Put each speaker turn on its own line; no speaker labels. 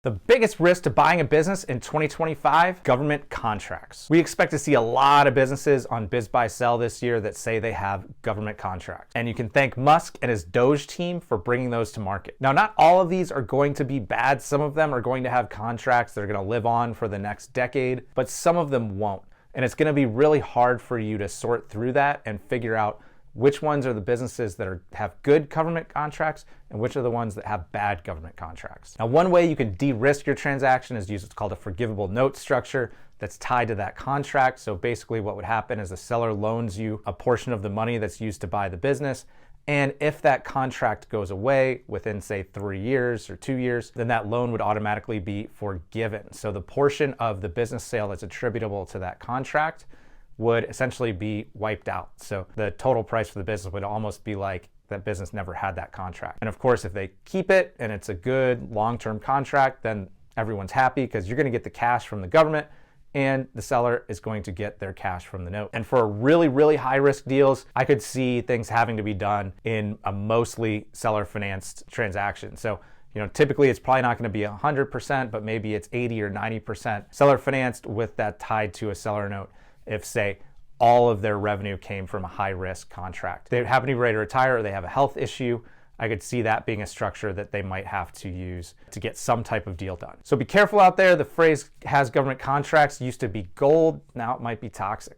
The biggest risk to buying a business in 2025, government contracts. We expect to see a lot of businesses on BizBuySell this year that say they have government contracts. And you can thank Musk and his Doge team for bringing those to market. Now, not all of these are going to be bad. Some of them are going to have contracts that are going to live on for the next decade, but some of them won't. And it's going to be really hard for you to sort through that and figure out which ones are the businesses that have good government contracts and which are the ones that have bad government contracts. Now, one way you can de-risk your transaction is use what's called a forgivable note structure that's tied to that contract. So basically what would happen is the seller loans you a portion of the money that's used to buy the business. And if that contract goes away within, say, 3 years or 2 years, then that loan would automatically be forgiven. So the portion of the business sale that's attributable to that contract would essentially be wiped out. So the total price for the business would almost be like that business never had that contract. And of course, if they keep it and it's a good long-term contract, then everyone's happy because you're going to get the cash from the government and the seller is going to get their cash from the note. And for really, really high risk deals, I could see things having to be done in a mostly seller financed transaction. So typically it's probably not going to be 100%, but maybe it's 80 or 90% seller financed with that tied to a seller note. If, say, all of their revenue came from a high-risk contract. They happen to be ready to retire or they have a health issue, I could see that being a structure that they might have to use to get some type of deal done. So be careful out there. The phrase has government contracts used to be gold. Now it might be toxic.